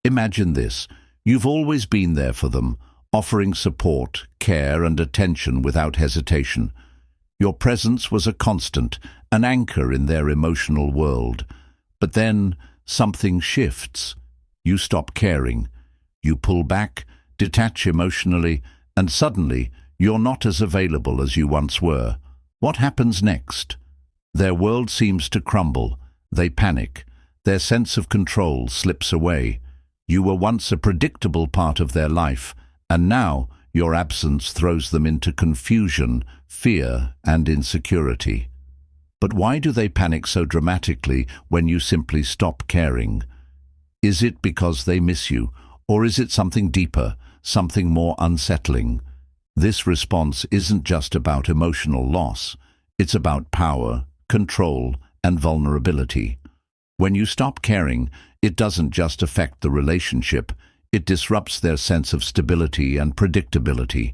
Imagine this. You've always been there for them, offering support, care, and attention without hesitation. Your presence was a constant, an anchor in their emotional world. But then something shifts. You stop caring. You pull back, detach emotionally, and suddenly you're not as available as you once were. What happens next? Their world seems to crumble. They panic. Their sense of control slips away. You were once a predictable part of their life, and now your absence throws them into confusion, fear, and insecurity. But why do they panic so dramatically when you simply stop caring? Is it because they miss you, or is it something deeper, something more unsettling? This response isn't just about emotional loss. It's about power, control, and vulnerability. When you stop caring, it doesn't just affect the relationship, it disrupts their sense of stability and predictability.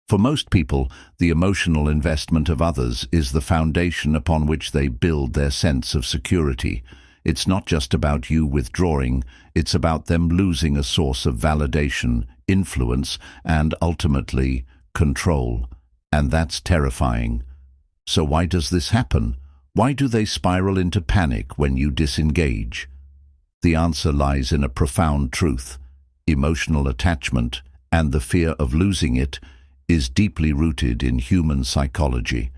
For most people, the emotional investment of others is the foundation upon which they build their sense of security. It's not just about you withdrawing, it's about them losing a source of validation, influence, and ultimately, control. And that's terrifying. So why does this happen? Why do they spiral into panic when you disengage? The answer lies in a profound truth. Emotional attachment, and the fear of losing it, is deeply rooted in human psychology.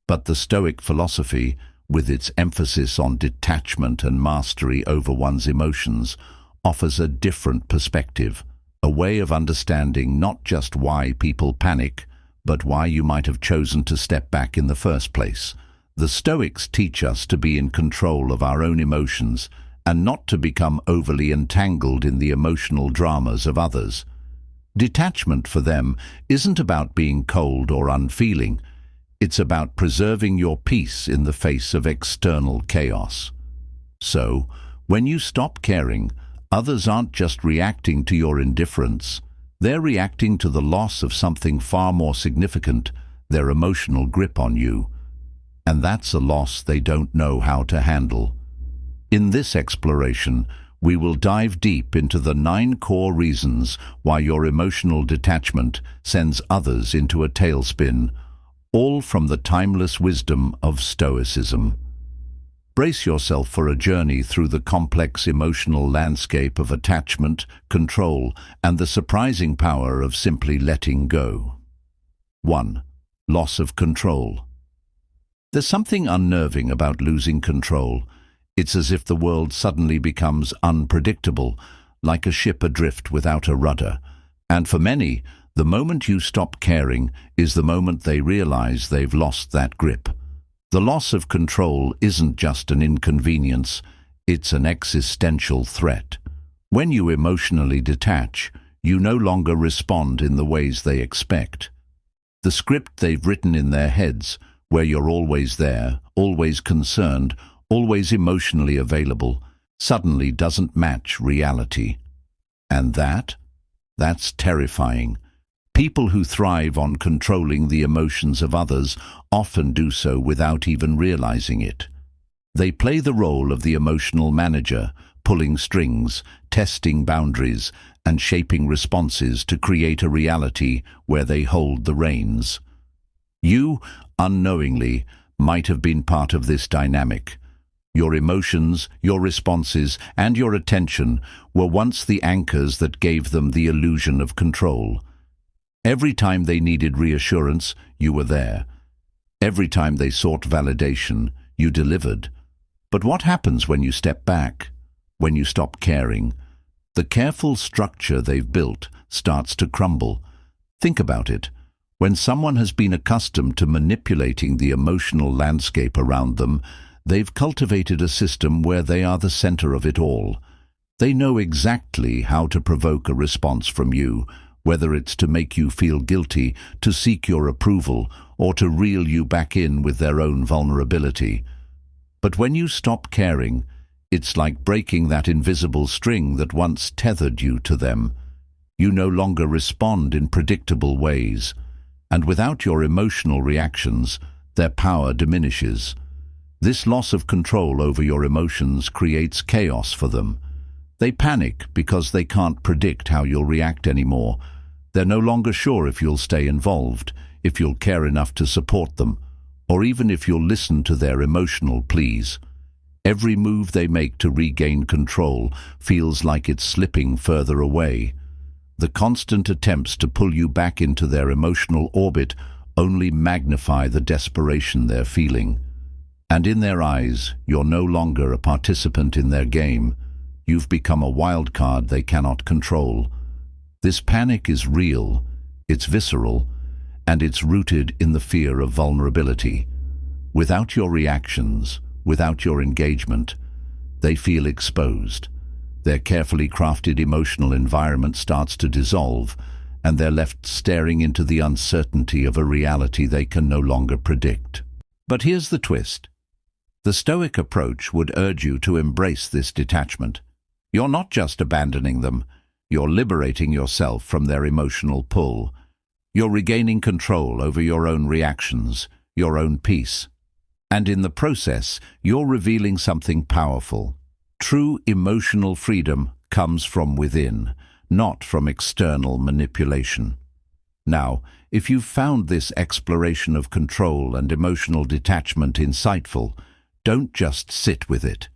But the Stoic philosophy, with its emphasis on detachment and mastery over one's emotions, offers a different perspective, a way of understanding not just why people panic, but why you might have chosen to step back in the first place. The Stoics teach us to be in control of our own emotions and not to become overly entangled in the emotional dramas of others. Detachment for them isn't about being cold or unfeeling. It's about preserving your peace in the face of external chaos. So, when you stop caring, others aren't just reacting to your indifference. They're reacting to the loss of something far more significant, their emotional grip on you. And that's a loss they don't know how to handle. In this exploration, we will dive deep into the 9 core reasons why your emotional detachment sends others into a tailspin, all from the timeless wisdom of Stoicism. Brace yourself for a journey through the complex emotional landscape of attachment, control, and the surprising power of simply letting go. 1. Loss of control. There's something unnerving about losing control. It's as if the world suddenly becomes unpredictable, like a ship adrift without a rudder. And for many, the moment you stop caring is the moment they realize they've lost that grip. The loss of control isn't just an inconvenience, it's an existential threat. When you emotionally detach, you no longer respond in the ways they expect. The script they've written in their heads, where you're always there, always concerned, always emotionally available, suddenly doesn't match reality. And that's terrifying. People who thrive on controlling the emotions of others often do so without even realizing it. They play the role of the emotional manager, pulling strings, testing boundaries, and shaping responses to create a reality where they hold the reins. You, unknowingly, might have been part of this dynamic. Your emotions, your responses, and your attention were once the anchors that gave them the illusion of control. Every time they needed reassurance, you were there. Every time they sought validation, you delivered. But what happens when you step back? When you stop caring? The careful structure they've built starts to crumble. Think about it. When someone has been accustomed to manipulating the emotional landscape around them, they've cultivated a system where they are the center of it all. They know exactly how to provoke a response from you, whether it's to make you feel guilty, to seek your approval, or to reel you back in with their own vulnerability. But when you stop caring, it's like breaking that invisible string that once tethered you to them. You no longer respond in predictable ways, and without your emotional reactions, their power diminishes. This loss of control over your emotions creates chaos for them. They panic because they can't predict how you'll react anymore. They're no longer sure if you'll stay involved, if you'll care enough to support them, or even if you'll listen to their emotional pleas. Every move they make to regain control feels like it's slipping further away. The constant attempts to pull you back into their emotional orbit only magnify the desperation they're feeling. And in their eyes, you're no longer a participant in their game. You've become a wild card they cannot control. This panic is real, it's visceral, and it's rooted in the fear of vulnerability. Without your reactions, without your engagement, they feel exposed. Their carefully crafted emotional environment starts to dissolve, and they're left staring into the uncertainty of a reality they can no longer predict. But here's the twist. The Stoic approach would urge you to embrace this detachment. You're not just abandoning them, you're liberating yourself from their emotional pull. You're regaining control over your own reactions, your own peace. And in the process, you're revealing something powerful. True emotional freedom comes from within, not from external manipulation. Now, if you've found this exploration of control and emotional detachment insightful, don't just sit with it.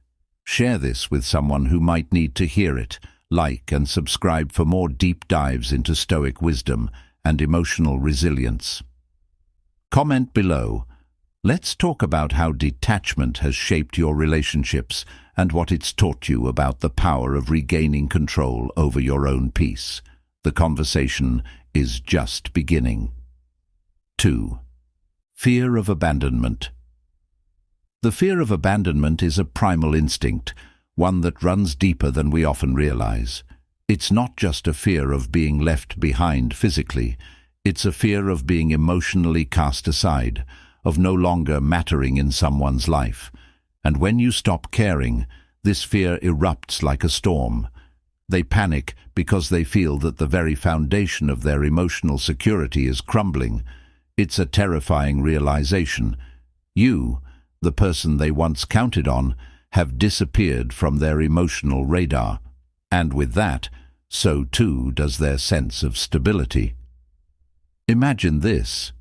Share this with someone who might need to hear it. Like and subscribe for more deep dives into Stoic wisdom and emotional resilience. Comment below. Let's talk about how detachment has shaped your relationships and what it's taught you about the power of regaining control over your own peace. The conversation is just beginning. 2. Fear of abandonment. The fear of abandonment is a primal instinct, one that runs deeper than we often realize. It's not just a fear of being left behind physically, it's a fear of being emotionally cast aside, of no longer mattering in someone's life. And when you stop caring, this fear erupts like a storm. They panic because they feel that the very foundation of their emotional security is crumbling. It's a terrifying realization. You, the person they once counted on, have disappeared from their emotional radar. And with that, so too does their sense of stability. Imagine this.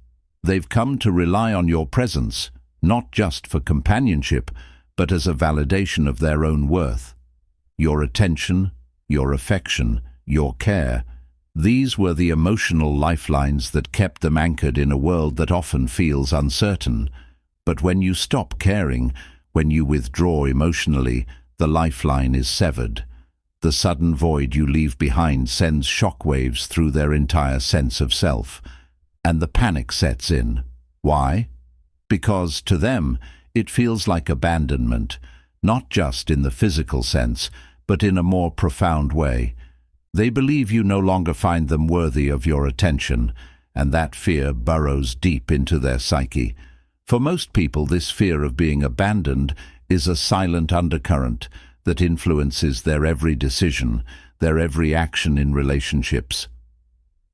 They've come to rely on your presence, not just for companionship, but as a validation of their own worth. Your attention, your affection, your care, these were the emotional lifelines that kept them anchored in a world that often feels uncertain. But when you stop caring, when you withdraw emotionally, the lifeline is severed. The sudden void you leave behind sends shockwaves through their entire sense of self. And the panic sets in. Why? Because to them, it feels like abandonment, not just in the physical sense, but in a more profound way. They believe you no longer find them worthy of your attention, and that fear burrows deep into their psyche. For most people, this fear of being abandoned is a silent undercurrent that influences their every decision, their every action in relationships.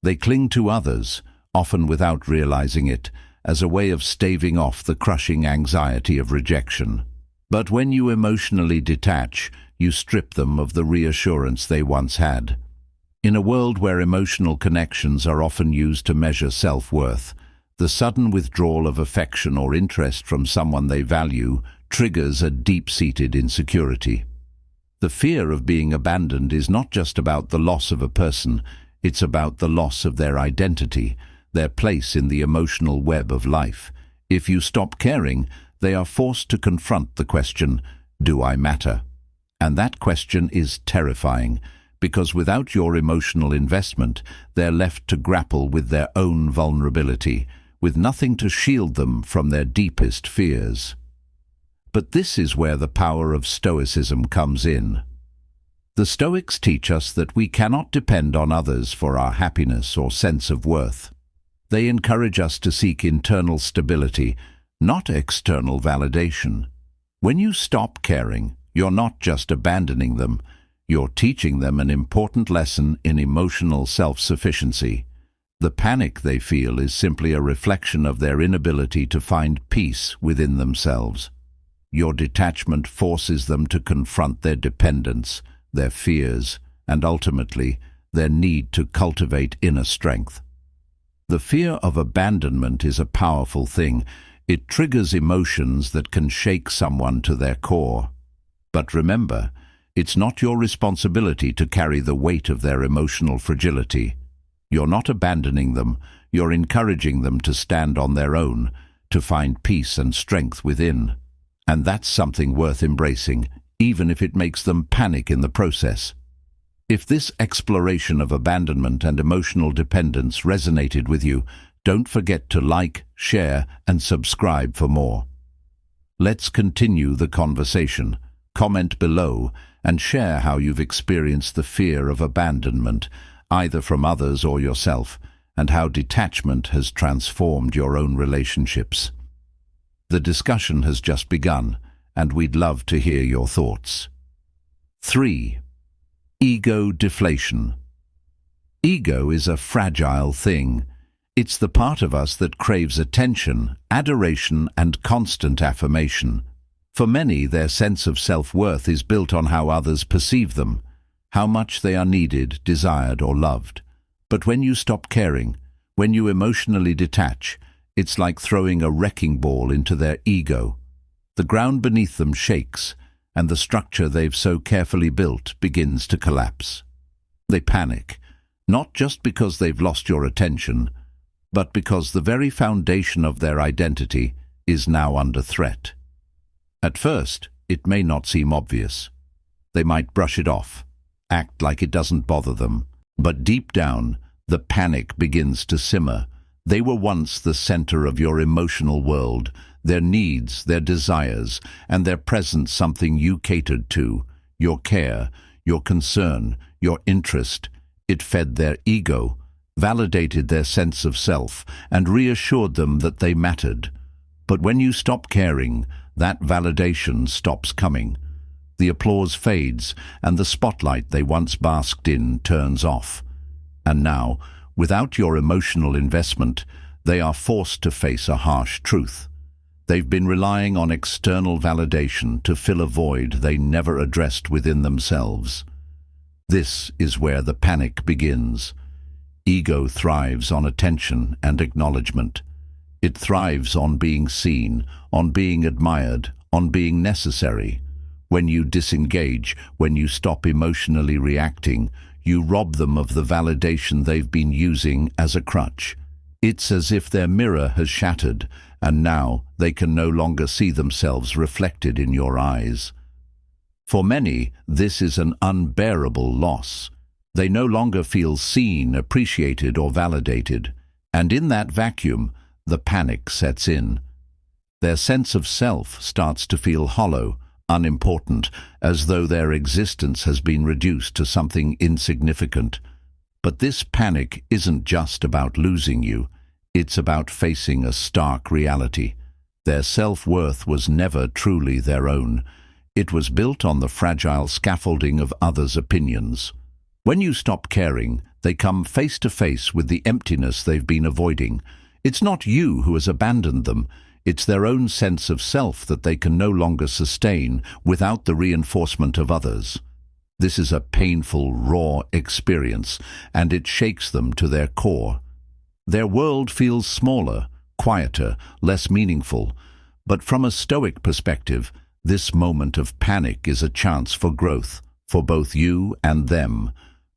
They cling to others, often without realizing it, as a way of staving off the crushing anxiety of rejection. But when you emotionally detach, you strip them of the reassurance they once had. In a world where emotional connections are often used to measure self-worth, the sudden withdrawal of affection or interest from someone they value triggers a deep-seated insecurity. The fear of being abandoned is not just about the loss of a person, it's about the loss of their identity, their place in the emotional web of life. If you stop caring, they are forced to confront the question, do I matter? And that question is terrifying, because without your emotional investment, they're left to grapple with their own vulnerability, with nothing to shield them from their deepest fears. But this is where the power of Stoicism comes in. The Stoics teach us that we cannot depend on others for our happiness or sense of worth. They encourage us to seek internal stability, not external validation. When you stop caring, you're not just abandoning them, you're teaching them an important lesson in emotional self-sufficiency. The panic they feel is simply a reflection of their inability to find peace within themselves. Your detachment forces them to confront their dependence, their fears, and ultimately, their need to cultivate inner strength. The fear of abandonment is a powerful thing. It triggers emotions that can shake someone to their core. But remember, it's not your responsibility to carry the weight of their emotional fragility. You're not abandoning them, you're encouraging them to stand on their own, to find peace and strength within. And that's something worth embracing, even if it makes them panic in the process. If this exploration of abandonment and emotional dependence resonated with you, don't forget to like, share, and subscribe for more. Let's continue the conversation. Comment below and share how you've experienced the fear of abandonment, either from others or yourself, and how detachment has transformed your own relationships. The discussion has just begun, and we'd love to hear your thoughts. 3. Ego deflation. Ego is a fragile thing. It's the part of us that craves attention, adoration, and constant affirmation. For many, their sense of self-worth is built on how others perceive them, how much they are needed, desired, or loved. But when you stop caring, when you emotionally detach, it's like throwing a wrecking ball into their ego. The ground beneath them shakes, and the structure they've so carefully built begins to collapse. They panic, not just because they've lost your attention, but because the very foundation of their identity is now under threat. At first, it may not seem obvious. They might brush it off, act like it doesn't bother them. But deep down, the panic begins to simmer. They were once the center of your emotional world, their needs, their desires, and their presence something you catered to. Your care, your concern, your interest. It fed their ego, validated their sense of self, and reassured them that they mattered. But when you stop caring, that validation stops coming. The applause fades, and the spotlight they once basked in turns off. And now, without your emotional investment, they are forced to face a harsh truth. They've been relying on external validation to fill a void they never addressed within themselves. This is where the panic begins. Ego thrives on attention and acknowledgement. It thrives on being seen, on being admired, on being necessary. When you disengage, when you stop emotionally reacting, you rob them of the validation they've been using as a crutch. It's as if their mirror has shattered, and now they can no longer see themselves reflected in your eyes. For many, this is an unbearable loss. They no longer feel seen, appreciated, or validated, and in that vacuum, the panic sets in. Their sense of self starts to feel hollow, unimportant, as though their existence has been reduced to something insignificant. But this panic isn't just about losing you. It's about facing a stark reality. Their self-worth was never truly their own. It was built on the fragile scaffolding of others' opinions. When you stop caring, they come face to face with the emptiness they've been avoiding. It's not you who has abandoned them. It's their own sense of self that they can no longer sustain without the reinforcement of others. This is a painful, raw experience, and it shakes them to their core. Their world feels smaller, quieter, less meaningful. But from a Stoic perspective, this moment of panic is a chance for growth, for both you and them.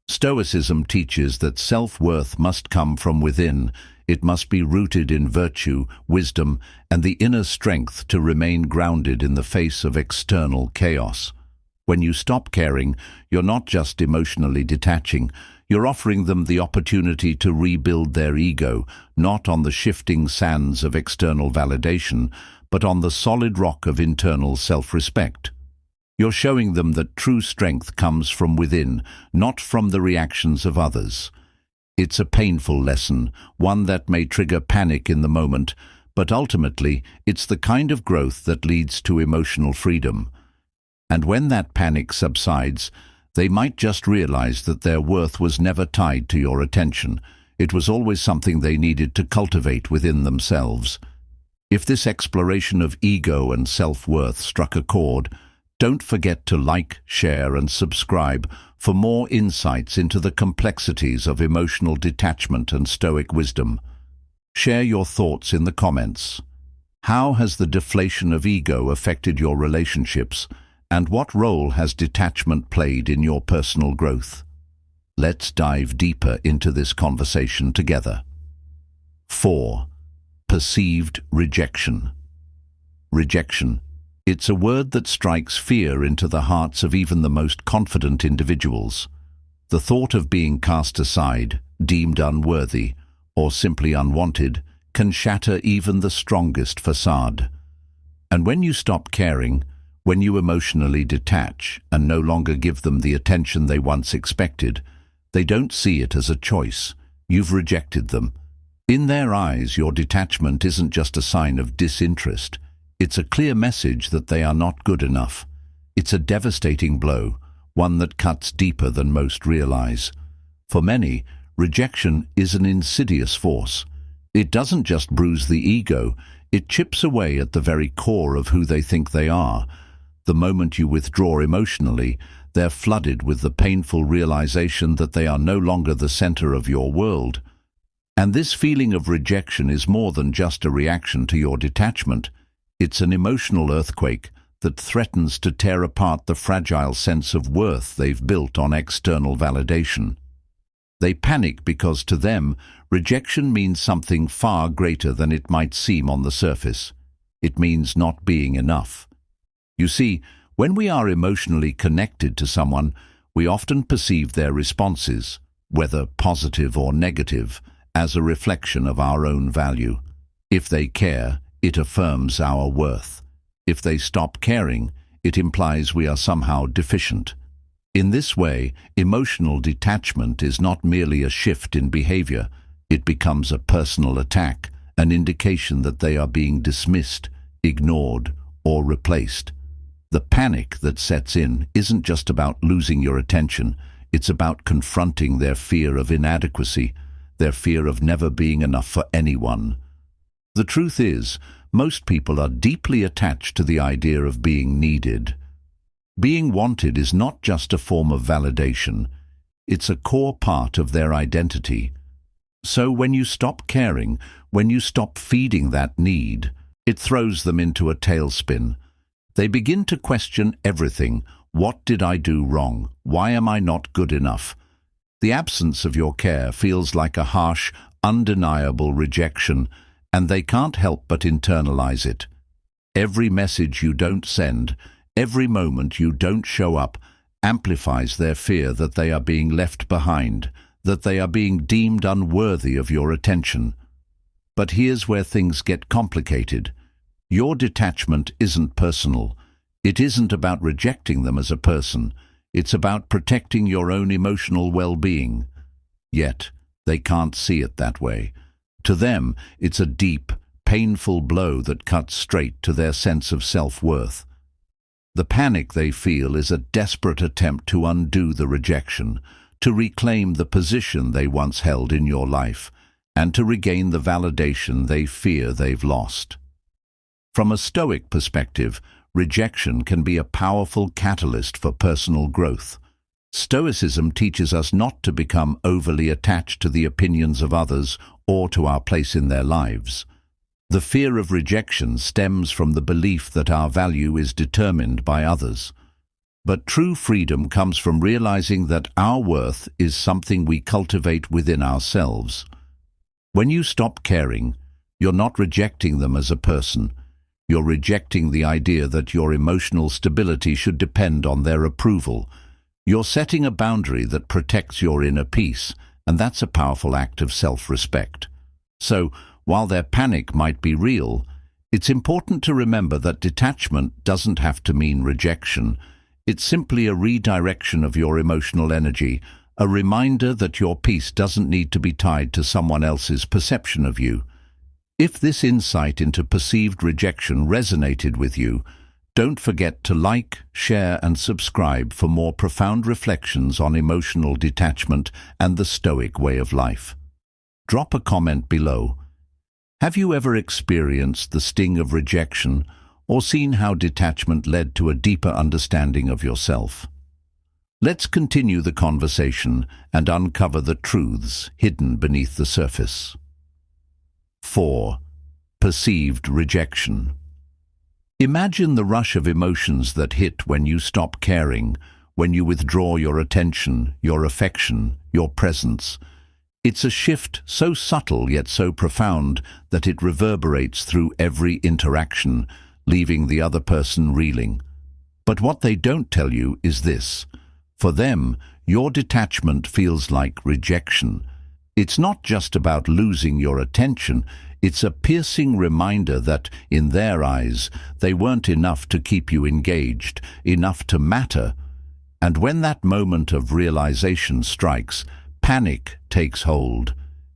Stoicism teaches that self-worth must come from within. It must be rooted in virtue, wisdom, and the inner strength to remain grounded in the face of external chaos. When you stop caring, you're not just emotionally detaching, you're offering them the opportunity to rebuild their ego, not on the shifting sands of external validation, but on the solid rock of internal self-respect. You're showing them that true strength comes from within, not from the reactions of others. It's a painful lesson, one that may trigger panic in the moment, but ultimately it's the kind of growth that leads to emotional freedom. And when that panic subsides, they might just realize that their worth was never tied to your attention. It was always something they needed to cultivate within themselves. If this exploration of ego and self-worth struck a chord, Don't forget to like, share, and subscribe for more insights into the complexities of emotional detachment and Stoic wisdom. Share your thoughts in the comments. How has the deflation of ego affected your relationships, and what role has detachment played in your personal growth? Let's dive deeper into this conversation together. 4. Perceived rejection. Rejection. It's a word that strikes fear into the hearts of even the most confident individuals. The thought of being cast aside, deemed unworthy, or simply unwanted can shatter even the strongest facade. And when you stop caring, when you emotionally detach and no longer give them the attention they once expected, they don't see it as a choice. You've rejected them. In their eyes, your detachment isn't just a sign of disinterest. It's a clear message that they are not good enough. It's a devastating blow, one that cuts deeper than most realize. For many, rejection is an insidious force. It doesn't just bruise the ego, it chips away at the very core of who they think they are. The moment you withdraw emotionally, they're flooded with the painful realization that they are no longer the center of your world. And this feeling of rejection is more than just a reaction to your detachment. It's an emotional earthquake that threatens to tear apart the fragile sense of worth they've built on external validation. They panic because to them, rejection means something far greater than it might seem on the surface. It means not being enough. You see, when we are emotionally connected to someone, we often perceive their responses, whether positive or negative, as a reflection of our own value. If they care, it affirms our worth. If they stop caring, it implies we are somehow deficient. In this way, emotional detachment is not merely a shift in behavior. It becomes a personal attack, an indication that they are being dismissed, ignored, or replaced. The panic that sets in isn't just about losing your attention. It's about confronting their fear of inadequacy, their fear of never being enough for anyone. The truth is, most people are deeply attached to the idea of being needed. Being wanted is not just a form of validation, it's a core part of their identity. So when you stop caring, when you stop feeding that need, it throws them into a tailspin. They begin to question everything. What did I do wrong? Why am I not good enough? The absence of your care feels like a harsh, undeniable rejection, and they can't help but internalize it. Every message you don't send, every moment you don't show up, amplifies their fear that they are being left behind, that they are being deemed unworthy of your attention. But here's where things get complicated. Your detachment isn't personal. It isn't about rejecting them as a person. It's about protecting your own emotional well-being. Yet, they can't see it that way. To them, it's a deep, painful blow that cuts straight to their sense of self-worth. The panic they feel is a desperate attempt to undo the rejection, to reclaim the position they once held in your life, and to regain the validation they fear they've lost. From a Stoic perspective, rejection can be a powerful catalyst for personal growth. Stoicism teaches us not to become overly attached to the opinions of others or to our place in their lives. The fear of rejection stems from the belief that our value is determined by others. But true freedom comes from realizing that our worth is something we cultivate within ourselves. When you stop caring, you're not rejecting them as a person. You're rejecting the idea that your emotional stability should depend on their approval. You're setting a boundary that protects your inner peace, and that's a powerful act of self-respect. So, while their panic might be real, it's important to remember that detachment doesn't have to mean rejection. It's simply a redirection of your emotional energy, a reminder that your peace doesn't need to be tied to someone else's perception of you. If this insight into perceived rejection resonated with you, don't forget to like, share, and subscribe for more profound reflections on emotional detachment and the Stoic way of life. Drop a comment below. Have you ever experienced the sting of rejection, or seen how detachment led to a deeper understanding of yourself? Let's continue the conversation and uncover the truths hidden beneath the surface. 4. Perceived rejection. Imagine the rush of emotions that hit when you stop caring, when you withdraw your attention, your affection, your presence. It's a shift so subtle yet so profound that it reverberates through every interaction, leaving the other person reeling. But what they don't tell you is this. For them, your detachment feels like rejection. It's not just about losing your attention, it's a piercing reminder that, in their eyes, they weren't enough to keep you engaged, enough to matter. And when that moment of realization strikes, panic takes hold.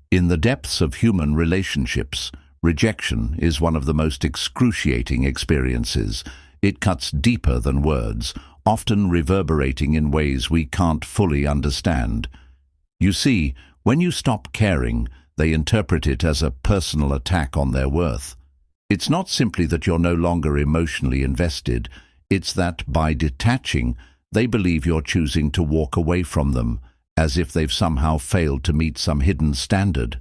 In the depths of human relationships, rejection is one of the most excruciating experiences. It cuts deeper than words, often reverberating in ways we can't fully understand. You see, when you stop caring, they interpret it as a personal attack on their worth. It's not simply that you're no longer emotionally invested, it's that by detaching, they believe you're choosing to walk away from them, as if they've somehow failed to meet some hidden standard.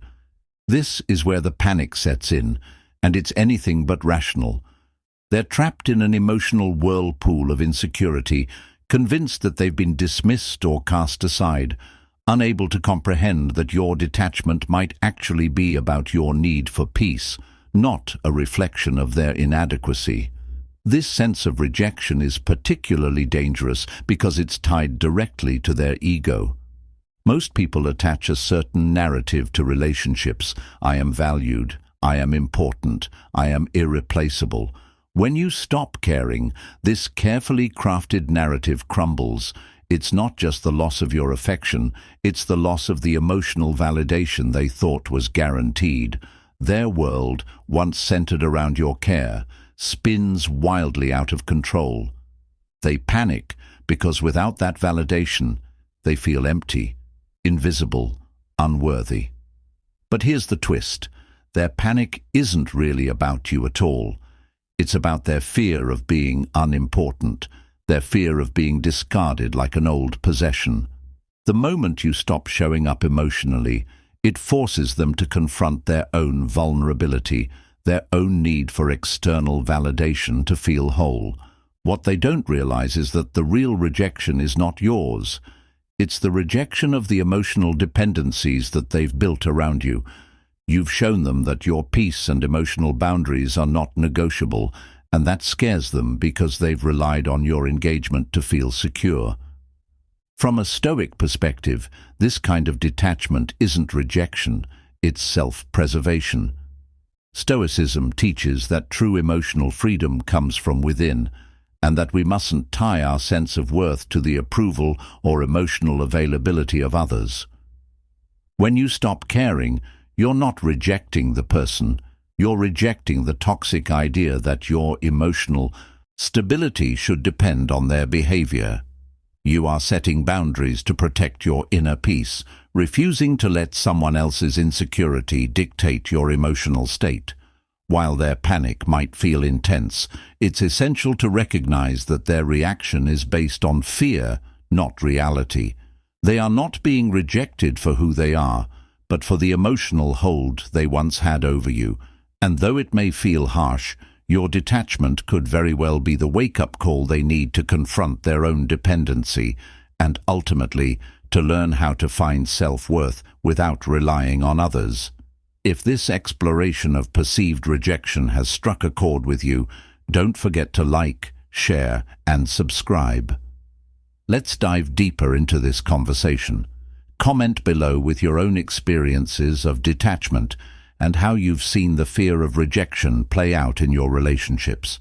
This is where the panic sets in, and it's anything but rational. They're trapped in an emotional whirlpool of insecurity, convinced that they've been dismissed or cast aside, unable to comprehend that your detachment might actually be about your need for peace, not a reflection of their inadequacy. This sense of rejection is particularly dangerous because it's tied directly to their ego. Most people attach a certain narrative to relationships. I am valued, I am important, I am irreplaceable. When you stop caring, this carefully crafted narrative crumbles. It's not just the loss of your affection, it's the loss of the emotional validation they thought was guaranteed. Their world, once centered around your care, spins wildly out of control. They panic because without that validation, they feel empty, invisible, unworthy. But here's the twist. Their panic isn't really about you at all. It's about their fear of being unimportant, their fear of being discarded like an old possession. The moment you stop showing up emotionally, it forces them to confront their own vulnerability, their own need for external validation to feel whole. What they don't realize is that the real rejection is not yours. It's the rejection of the emotional dependencies that they've built around you. You've shown them that your peace and emotional boundaries are not negotiable, and that scares them because they've relied on your engagement to feel secure. From a Stoic perspective, this kind of detachment isn't rejection, it's self-preservation. Stoicism teaches that true emotional freedom comes from within, and that we mustn't tie our sense of worth to the approval or emotional availability of others. When you stop caring, you're not rejecting the person, you're rejecting the toxic idea that your emotional stability should depend on their behavior. You are setting boundaries to protect your inner peace, refusing to let someone else's insecurity dictate your emotional state. While their panic might feel intense, it's essential to recognize that their reaction is based on fear, not reality. They are not being rejected for who they are, but for the emotional hold they once had over you. And though it may feel harsh, your detachment could very well be the wake-up call they need to confront their own dependency and ultimately to learn how to find self-worth without relying on others. If this exploration of perceived rejection has struck a chord with you, don't forget to like, share, and subscribe. Let's dive deeper into this conversation. Comment below with your own experiences of detachment and how you've seen the fear of rejection play out in your relationships.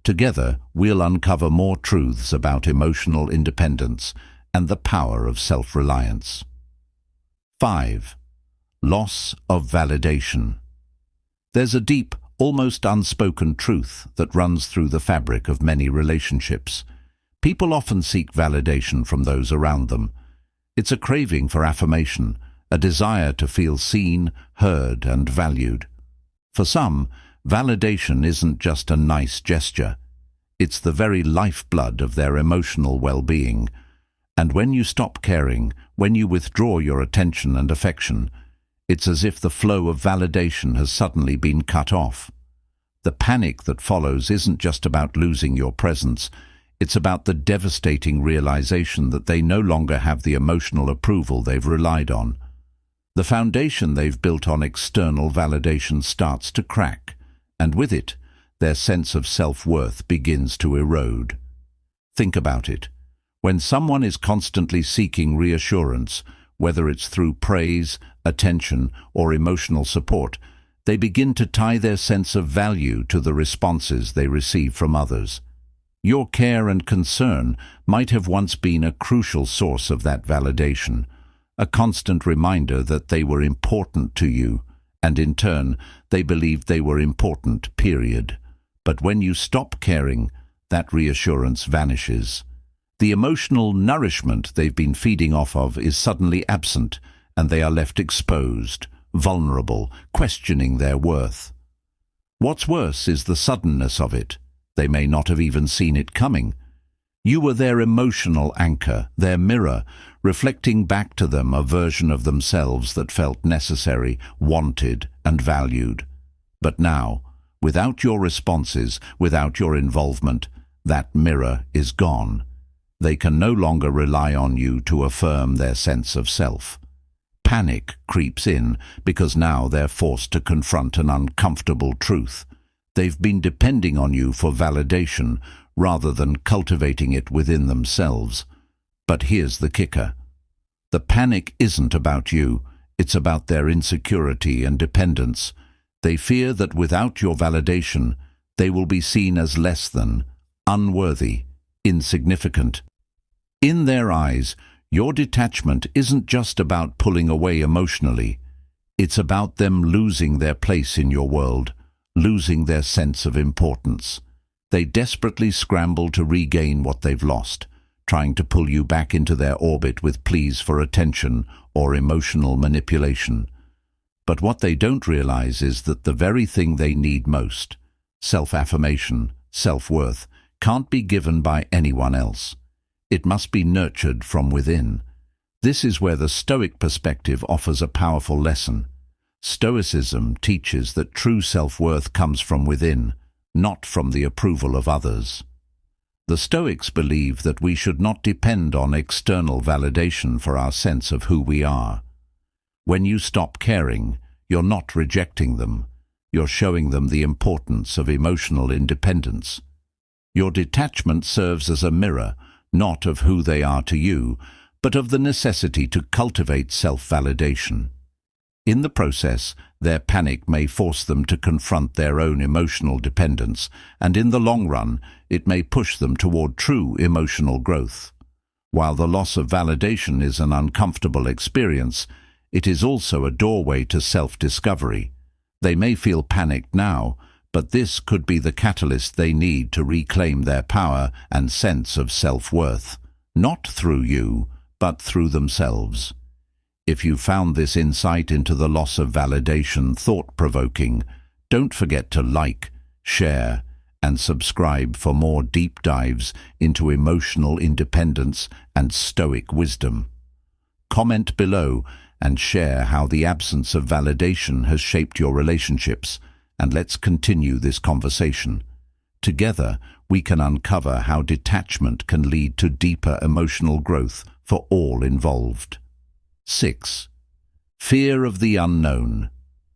Together, we'll uncover more truths about emotional independence and the power of self-reliance. 5. Loss of validation. There's a deep, almost unspoken truth that runs through the fabric of many relationships. People often seek validation from those around them. It's a craving for affirmation, a desire to feel seen, heard, and valued. For some, validation isn't just a nice gesture. It's the very lifeblood of their emotional well-being. And when you stop caring, when you withdraw your attention and affection, it's as if the flow of validation has suddenly been cut off. The panic that follows isn't just about losing your presence, it's about the devastating realization that they no longer have the emotional approval they've relied on. The foundation they've built on external validation starts to crack, and with it, their sense of self-worth begins to erode. Think about it. When someone is constantly seeking reassurance, whether it's through praise, attention, or emotional support, they begin to tie their sense of value to the responses they receive from others. Your care and concern might have once been a crucial source of that validation, a constant reminder that they were important to you, and in turn, they believed they were important, period. But when you stop caring, that reassurance vanishes. The emotional nourishment they've been feeding off of is suddenly absent, and they are left exposed, vulnerable, questioning their worth. What's worse is the suddenness of it. They may not have even seen it coming. You were their emotional anchor, their mirror, reflecting back to them a version of themselves that felt necessary, wanted, and valued. But now, without your responses, without your involvement, that mirror is gone. They can no longer rely on you to affirm their sense of self. Panic creeps in because now they're forced to confront an uncomfortable truth. They've been depending on you for validation rather than cultivating it within themselves. But here's the kicker. The panic isn't about you, it's about their insecurity and dependence. They fear that without your validation, they will be seen as less than, unworthy, insignificant. In their eyes, your detachment isn't just about pulling away emotionally. It's about them losing their place in your world, losing their sense of importance. They desperately scramble to regain what they've lost, trying to pull you back into their orbit with pleas for attention or emotional manipulation. But what they don't realize is that the very thing they need most, self-affirmation, self-worth, can't be given by anyone else. It must be nurtured from within. This is where the Stoic perspective offers a powerful lesson. Stoicism teaches that true self-worth comes from within, not from the approval of others. The Stoics believe that we should not depend on external validation for our sense of who we are. When you stop caring, you're not rejecting them. You're showing them the importance of emotional independence. Your detachment serves as a mirror, not of who they are to you, but of the necessity to cultivate self-validation. In the process, their panic may force them to confront their own emotional dependence, and in the long run, it may push them toward true emotional growth. While the loss of validation is an uncomfortable experience, it is also a doorway to self-discovery. They may feel panicked now, but this could be the catalyst they need to reclaim their power and sense of self-worth, not through you, but through themselves. If you found this insight into the loss of validation thought-provoking, don't forget to like, share, and subscribe for more deep dives into emotional independence and Stoic wisdom. Comment below and share how the absence of validation has shaped your relationships, and let's continue this conversation. Together, we can uncover how detachment can lead to deeper emotional growth for all involved. 6. Fear of the unknown.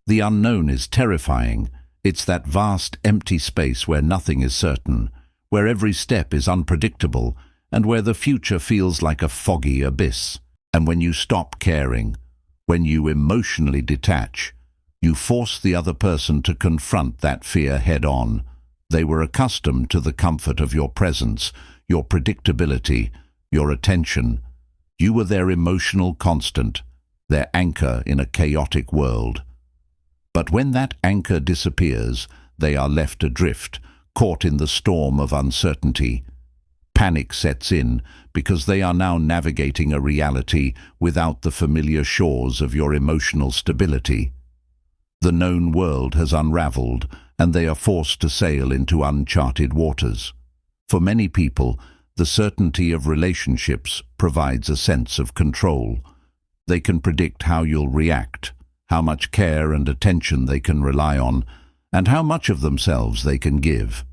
The unknown is terrifying. It's that vast, empty space where nothing is certain, where every step is unpredictable, and where the future feels like a foggy abyss. And when you stop caring, when you emotionally detach, you force the other person to confront that fear head-on. They were accustomed to the comfort of your presence, your predictability, your attention. You were their emotional constant, their anchor in a chaotic world. But when that anchor disappears, they are left adrift, caught in the storm of uncertainty. Panic sets in because they are now navigating a reality without the familiar shores of your emotional stability. The known world has unraveled, and they are forced to sail into uncharted waters. For many people, the certainty of relationships provides a sense of control. They can predict how you'll react, how much care and attention they can rely on, and how much of themselves they can give.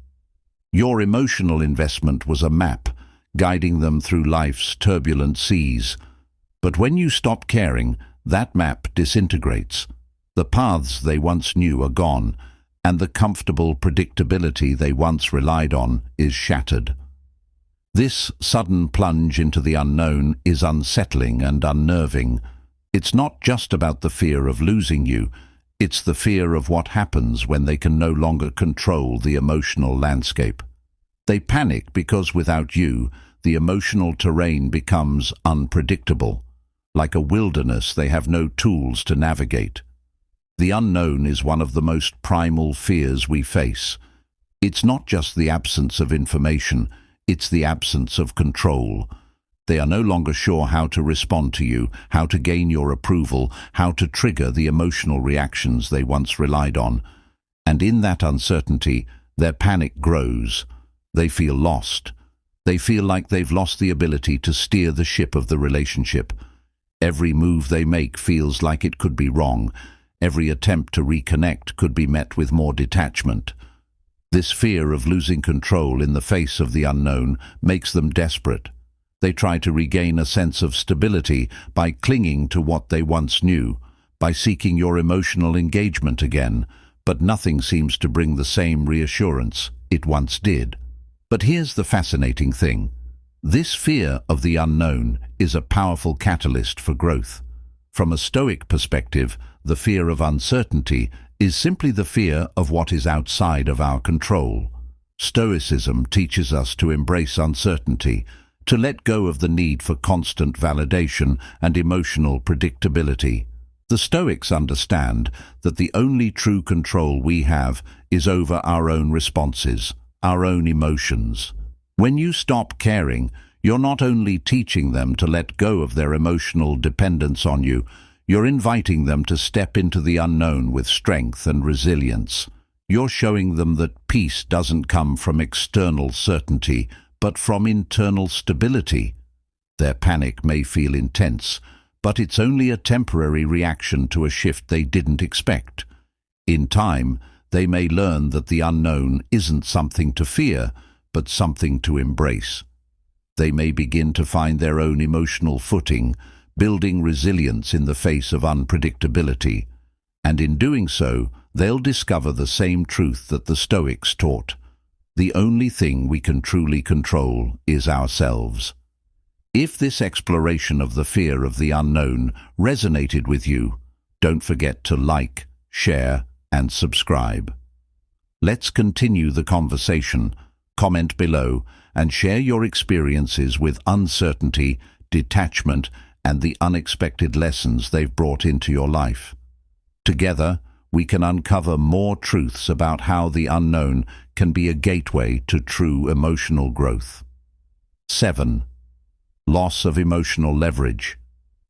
Your emotional investment was a map, guiding them through life's turbulent seas. But when you stop caring, that map disintegrates. The paths they once knew are gone, and the comfortable predictability they once relied on is shattered. This sudden plunge into the unknown is unsettling and unnerving. It's not just about the fear of losing you, it's the fear of what happens when they can no longer control the emotional landscape. They panic because without you, the emotional terrain becomes unpredictable. Like a wilderness, they have no tools to navigate. The unknown is one of the most primal fears we face. It's not just the absence of information, it's the absence of control. They are no longer sure how to respond to you, how to gain your approval, how to trigger the emotional reactions they once relied on. And in that uncertainty, their panic grows. They feel lost. They feel like they've lost the ability to steer the ship of the relationship. Every move they make feels like it could be wrong. Every attempt to reconnect could be met with more detachment. This fear of losing control in the face of the unknown makes them desperate. They try to regain a sense of stability by clinging to what they once knew, by seeking your emotional engagement again, but nothing seems to bring the same reassurance it once did. But here's the fascinating thing. This fear of the unknown is a powerful catalyst for growth. From a Stoic perspective, the fear of uncertainty is simply the fear of what is outside of our control. Stoicism teaches us to embrace uncertainty, to let go of the need for constant validation and emotional predictability. The Stoics understand that the only true control we have is over our own responses, our own emotions. When you stop caring, you're not only teaching them to let go of their emotional dependence on you, you're inviting them to step into the unknown with strength and resilience. You're showing them that peace doesn't come from external certainty, but from internal stability. Their panic may feel intense, but it's only a temporary reaction to a shift they didn't expect. In time, they may learn that the unknown isn't something to fear, but something to embrace. They may begin to find their own emotional footing, building resilience in the face of unpredictability. And in doing so, they'll discover the same truth that the Stoics taught. The only thing we can truly control is ourselves. If this exploration of the fear of the unknown resonated with you, don't forget to like, share, and subscribe. Let's continue the conversation. Comment below and share your experiences with uncertainty, detachment, and the unexpected lessons they've brought into your life. Together, we can uncover more truths about how the unknown can be a gateway to true emotional growth. 7. Loss of emotional leverage.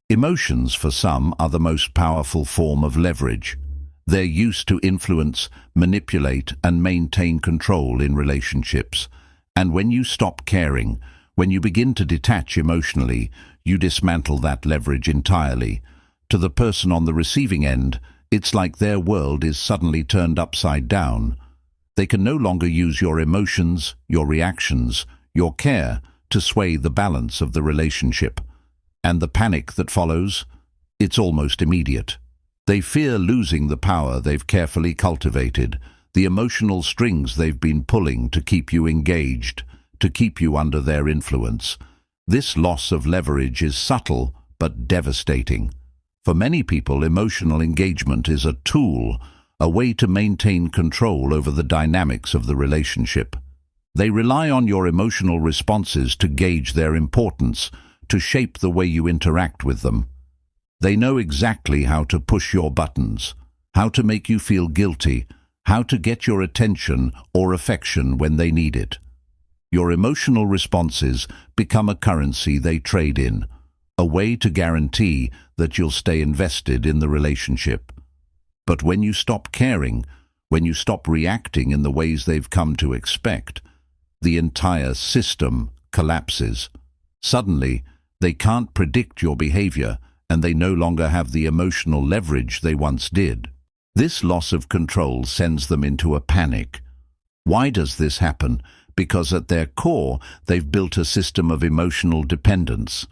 Emotions, for some, are the most powerful form of leverage. They're used to influence, manipulate, and maintain control in relationships. And when you stop caring, when you begin to detach emotionally, you dismantle that leverage entirely. To the person on the receiving end, it's like their world is suddenly turned upside down. They can no longer use your emotions, your reactions, your care to sway the balance of the relationship. And the panic that follows? It's almost immediate. They fear losing the power they've carefully cultivated, the emotional strings they've been pulling to keep you engaged, to keep you under their influence. This loss of leverage is subtle but devastating. For many people, emotional engagement is a tool, a way to maintain control over the dynamics of the relationship. They rely on your emotional responses to gauge their importance, to shape the way you interact with them. They know exactly how to push your buttons, how to make you feel guilty, how to get your attention or affection when they need it. Your emotional responses become a currency they trade in, a way to guarantee that you'll stay invested in the relationship. But when you stop caring, when you stop reacting in the ways they've come to expect, the entire system collapses. Suddenly, they can't predict your behavior, and they no longer have the emotional leverage they once did. This loss of control sends them into a panic. Why does this happen? Because at their core, they've built a system of emotional dependence.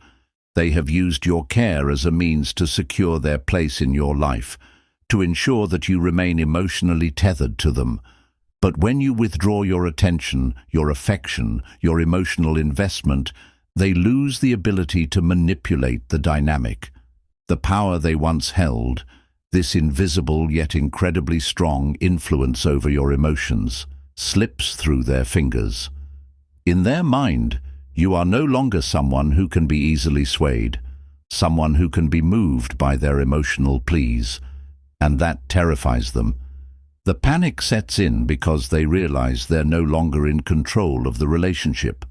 They have used your care as a means to secure their place in your life, to ensure that you remain emotionally tethered to them. But when you withdraw your attention, your affection, your emotional investment, they lose the ability to manipulate the dynamic. The power they once held, this invisible yet incredibly strong influence over your emotions, slips through their fingers. In their mind, you are no longer someone who can be easily swayed, someone who can be moved by their emotional pleas, and that terrifies them. The panic sets in because they realize they're no longer in control of the relationship.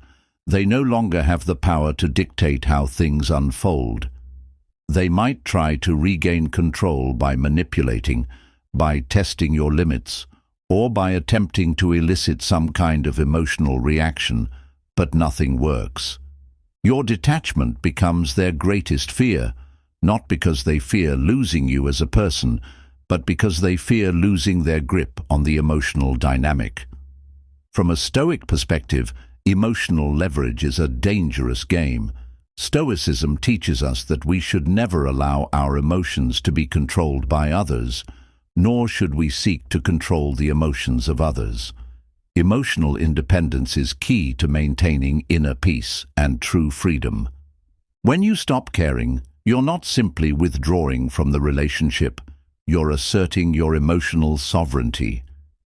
They no longer have the power to dictate how things unfold. They might try to regain control by manipulating, by testing your limits, or by attempting to elicit some kind of emotional reaction, but nothing works. Your detachment becomes their greatest fear, not because they fear losing you as a person, but because they fear losing their grip on the emotional dynamic. From a Stoic perspective, emotional leverage is a dangerous game. Stoicism teaches us that we should never allow our emotions to be controlled by others, nor should we seek to control the emotions of others. Emotional independence is key to maintaining inner peace and true freedom. When you stop caring, you're not simply withdrawing from the relationship, you're asserting your emotional sovereignty.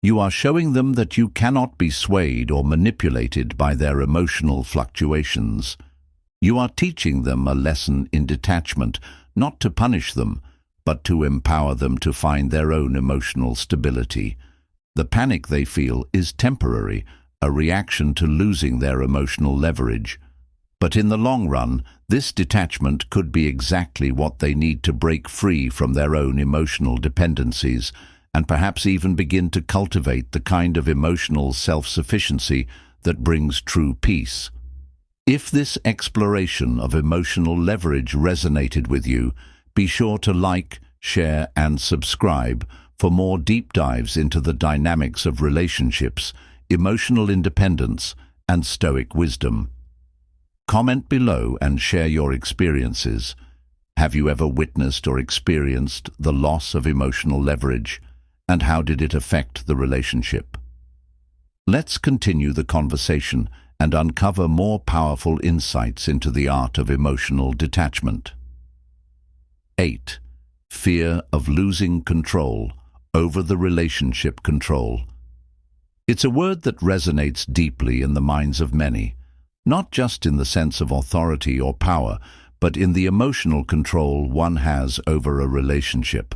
You are showing them that you cannot be swayed or manipulated by their emotional fluctuations. You are teaching them a lesson in detachment, not to punish them, but to empower them to find their own emotional stability. The panic they feel is temporary, a reaction to losing their emotional leverage. But in the long run, this detachment could be exactly what they need to break free from their own emotional dependencies, and perhaps even begin to cultivate the kind of emotional self-sufficiency that brings true peace. If this exploration of emotional leverage resonated with you, be sure to like, share, and subscribe for more deep dives into the dynamics of relationships, emotional independence, and Stoic wisdom. Comment below and share your experiences. Have you ever witnessed or experienced the loss of emotional leverage, and how did it affect the relationship? Let's continue the conversation and uncover more powerful insights into the art of emotional detachment. 8. Fear of losing control over the relationship control. It's a word that resonates deeply in the minds of many, not just in the sense of authority or power, but in the emotional control one has over a relationship.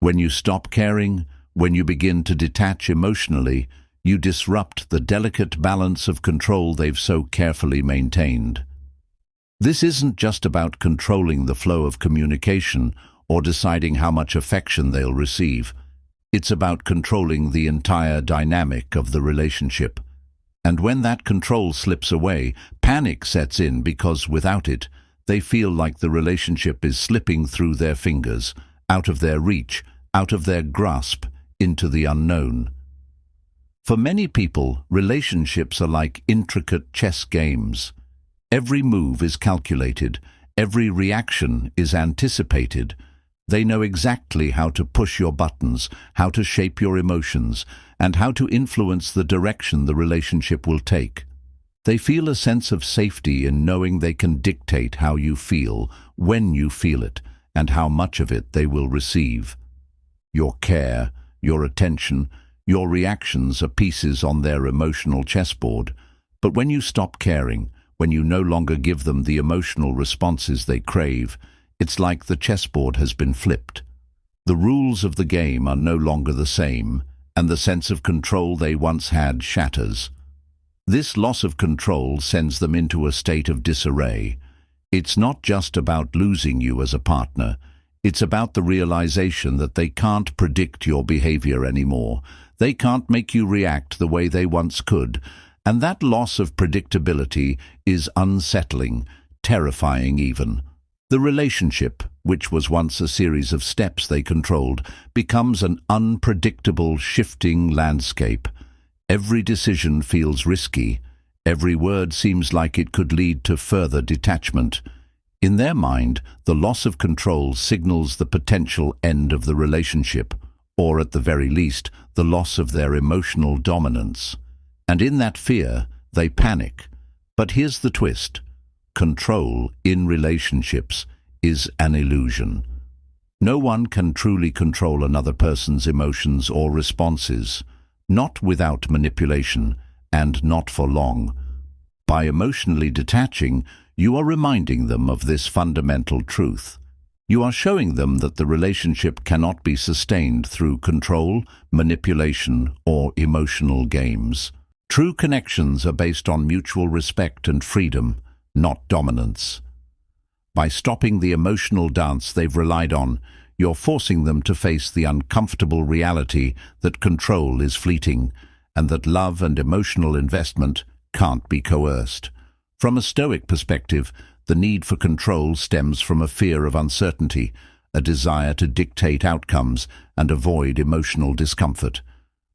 When you stop caring, when you begin to detach emotionally, you disrupt the delicate balance of control they've so carefully maintained. This isn't just about controlling the flow of communication or deciding how much affection they'll receive. It's about controlling the entire dynamic of the relationship. And when that control slips away, panic sets in because without it, they feel like the relationship is slipping through their fingers, out of their reach, out of their grasp, into the unknown. For many people, relationships are like intricate chess games. Every move is calculated, every reaction is anticipated. They know exactly how to push your buttons, how to shape your emotions, and how to influence the direction the relationship will take. They feel a sense of safety in knowing they can dictate how you feel, when you feel it, and how much of it they will receive. Your care, your attention, your reactions are pieces on their emotional chessboard, but when you stop caring, when you no longer give them the emotional responses they crave, it's like the chessboard has been flipped. The rules of the game are no longer the same, and the sense of control they once had shatters. This loss of control sends them into a state of disarray. It's not just about losing you as a partner. It's about the realization that they can't predict your behavior anymore. They can't make you react the way they once could. And that loss of predictability is unsettling, terrifying even. The relationship, which was once a series of steps they controlled, becomes an unpredictable, shifting landscape. Every decision feels risky. Every word seems like it could lead to further detachment. In their mind, the loss of control signals the potential end of the relationship, or at the very least, the loss of their emotional dominance. And in that fear, they panic. But here's the twist. Control in relationships is an illusion. No one can truly control another person's emotions or responses, not without manipulation, and not for long. By emotionally detaching, you are reminding them of this fundamental truth. You are showing them that the relationship cannot be sustained through control, manipulation, or emotional games. True connections are based on mutual respect and freedom, not dominance. By stopping the emotional dance they've relied on, you're forcing them to face the uncomfortable reality that control is fleeting, and that love and emotional investment can't be coerced. From a Stoic perspective, the need for control stems from a fear of uncertainty, a desire to dictate outcomes and avoid emotional discomfort.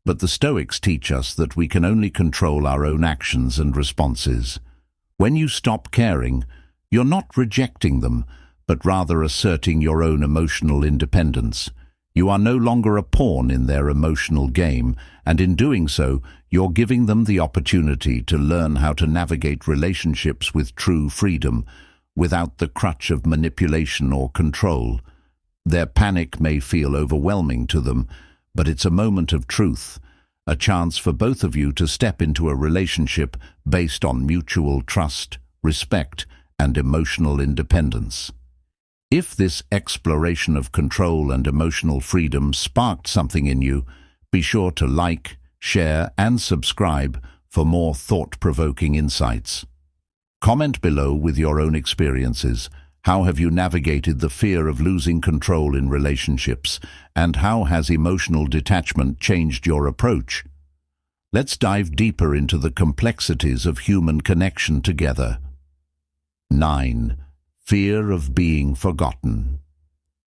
But the Stoics teach us that we can only control our own actions and responses. When you stop caring, you're not rejecting them, but rather asserting your own emotional independence. You are no longer a pawn in their emotional game, and in doing so, you're giving them the opportunity to learn how to navigate relationships with true freedom, without the crutch of manipulation or control. Their panic may feel overwhelming to them, but it's a moment of truth, a chance for both of you to step into a relationship based on mutual trust, respect, and emotional independence. If this exploration of control and emotional freedom sparked something in you, be sure to like, share, and subscribe for more thought-provoking insights. Comment below with your own experiences. How have you navigated the fear of losing control in relationships, and how has emotional detachment changed your approach? Let's dive deeper into the complexities of human connection together. 9. Fear of being forgotten.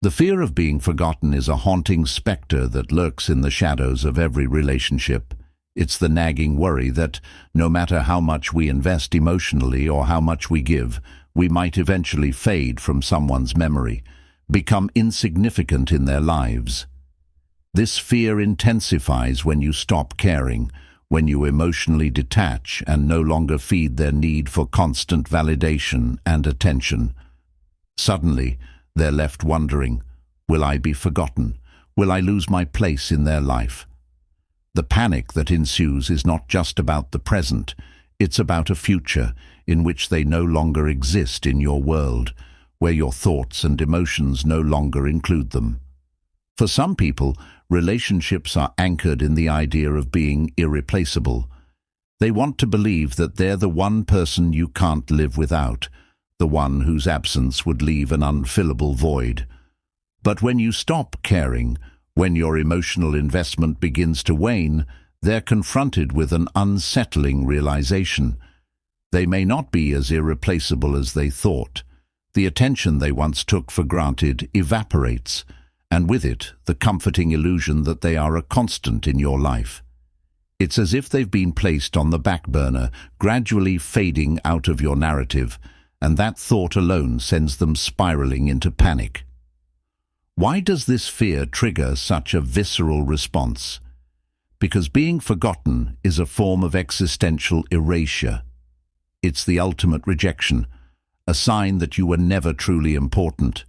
The fear of being forgotten is a haunting specter that lurks in the shadows of every relationship. It's the nagging worry that, no matter how much we invest emotionally or how much we give, we might eventually fade from someone's memory, become insignificant in their lives. This fear intensifies when you stop caring, when you emotionally detach and no longer feed their need for constant validation and attention. Suddenly, they're left wondering, will I be forgotten? Will I lose my place in their life? The panic that ensues is not just about the present, it's about a future in which they no longer exist in your world, where your thoughts and emotions no longer include them. For some people, relationships are anchored in the idea of being irreplaceable. They want to believe that they're the one person you can't live without, the one whose absence would leave an unfillable void. But when you stop caring, when your emotional investment begins to wane, they're confronted with an unsettling realization. They may not be as irreplaceable as they thought. The attention they once took for granted evaporates, and with it, the comforting illusion that they are a constant in your life. It's as if they've been placed on the back burner, gradually fading out of your narrative, and that thought alone sends them spiraling into panic. Why does this fear trigger such a visceral response? Because being forgotten is a form of existential erasure. It's the ultimate rejection, a sign that you were never truly important,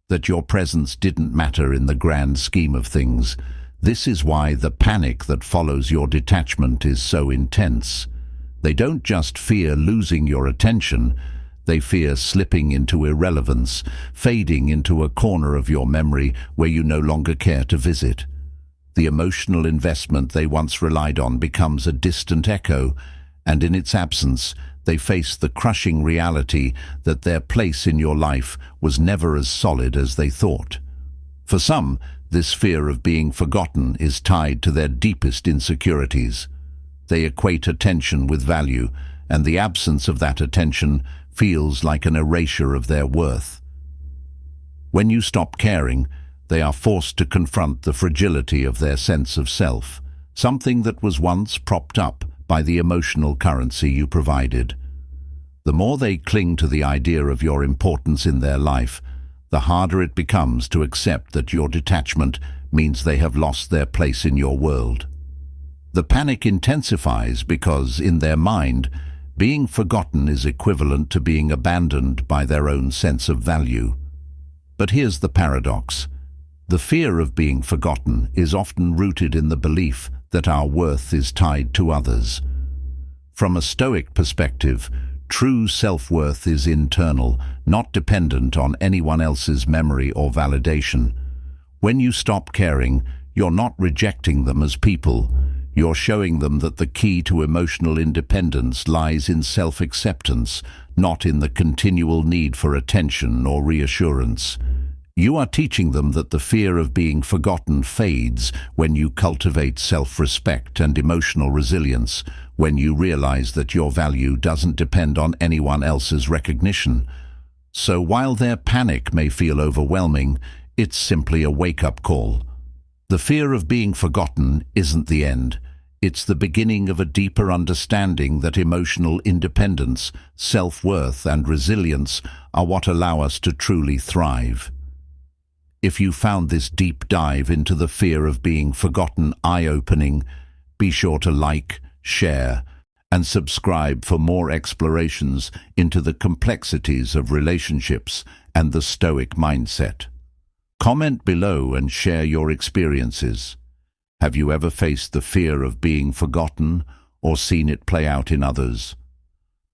that your presence didn't matter in the grand scheme of things. This is why the panic that follows your detachment is so intense. They don't just fear losing your attention, they fear slipping into irrelevance, fading into a corner of your memory where you no longer care to visit. The emotional investment they once relied on becomes a distant echo, and in its absence, they face the crushing reality that their place in your life was never as solid as they thought. For some, this fear of being forgotten is tied to their deepest insecurities. They equate attention with value, and the absence of that attention feels like an erasure of their worth. When you stop caring, they are forced to confront the fragility of their sense of self, something that was once propped up by the emotional currency you provided. The more they cling to the idea of your importance in their life, the harder it becomes to accept that your detachment means they have lost their place in your world. The panic intensifies because, in their mind, being forgotten is equivalent to being abandoned by their own sense of value. But here's the paradox. The fear of being forgotten is often rooted in the belief that our worth is tied to others. From a Stoic perspective, true self-worth is internal, not dependent on anyone else's memory or validation. When you stop caring, you're not rejecting them as people. You're showing them that the key to emotional independence lies in self-acceptance, not in the continual need for attention or reassurance. You are teaching them that the fear of being forgotten fades when you cultivate self-respect and emotional resilience, when you realize that your value doesn't depend on anyone else's recognition. So while their panic may feel overwhelming, it's simply a wake-up call. The fear of being forgotten isn't the end. It's the beginning of a deeper understanding that emotional independence, self-worth, and resilience are what allow us to truly thrive. If you found this deep dive into the fear of being forgotten eye-opening, be sure to like, share, and subscribe for more explorations into the complexities of relationships and the Stoic mindset. Comment below and share your experiences. Have you ever faced the fear of being forgotten or seen it play out in others?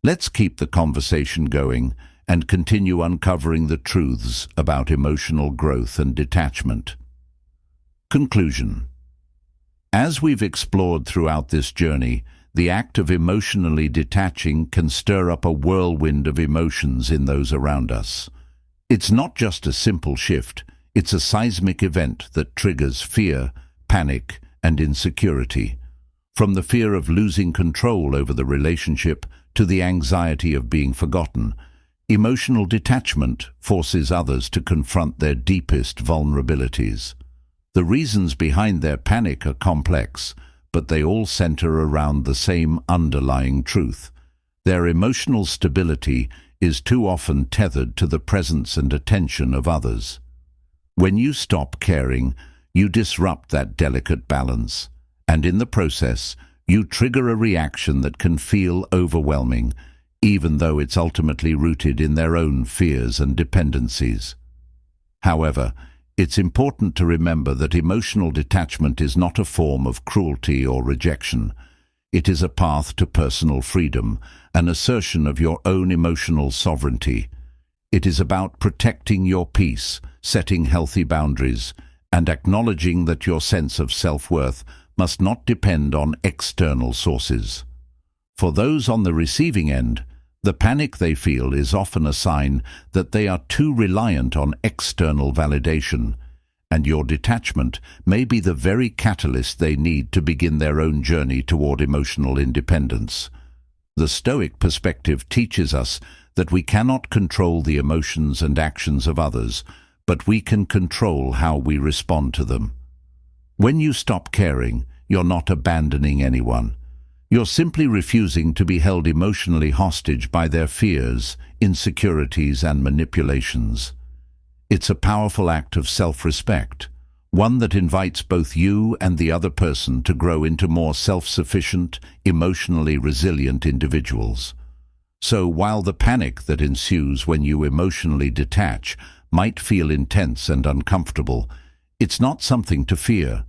Let's keep the conversation going and continue uncovering the truths about emotional growth and detachment. Conclusion. As we've explored throughout this journey, the act of emotionally detaching can stir up a whirlwind of emotions in those around us. It's not just a simple shift, it's a seismic event that triggers fear, panic, and insecurity. From the fear of losing control over the relationship to the anxiety of being forgotten, emotional detachment forces others to confront their deepest vulnerabilities. The reasons behind their panic are complex, but they all center around the same underlying truth. Their emotional stability is too often tethered to the presence and attention of others. When you stop caring, you disrupt that delicate balance, and in the process, you trigger a reaction that can feel overwhelming, even though it's ultimately rooted in their own fears and dependencies. However, it's important to remember that emotional detachment is not a form of cruelty or rejection. It is a path to personal freedom, an assertion of your own emotional sovereignty. It is about protecting your peace, setting healthy boundaries, and acknowledging that your sense of self-worth must not depend on external sources. For those on the receiving end, the panic they feel is often a sign that they are too reliant on external validation, and your detachment may be the very catalyst they need to begin their own journey toward emotional independence. The Stoic perspective teaches us that we cannot control the emotions and actions of others, but we can control how we respond to them. When you stop caring, you're not abandoning anyone. You're simply refusing to be held emotionally hostage by their fears, insecurities, and manipulations. It's a powerful act of self-respect, one that invites both you and the other person to grow into more self-sufficient, emotionally resilient individuals. So while the panic that ensues when you emotionally detach might feel intense and uncomfortable, it's not something to fear.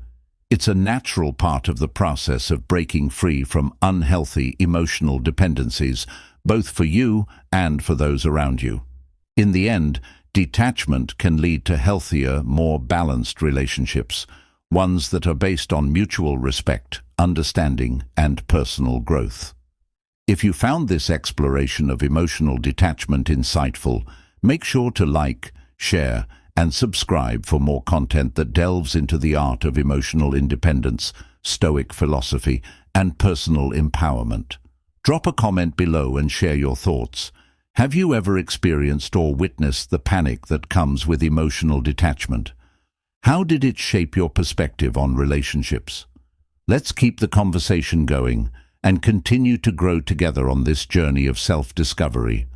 It's a natural part of the process of breaking free from unhealthy emotional dependencies, both for you and for those around you. In the end, detachment can lead to healthier, more balanced relationships, ones that are based on mutual respect, understanding, and personal growth. If you found this exploration of emotional detachment insightful, make sure to like, share, and subscribe for more content that delves into the art of emotional independence, Stoic philosophy, and personal empowerment. Drop a comment below and share your thoughts. Have you ever experienced or witnessed the panic that comes with emotional detachment? How did it shape your perspective on relationships? Let's keep the conversation going and continue to grow together on this journey of self-discovery.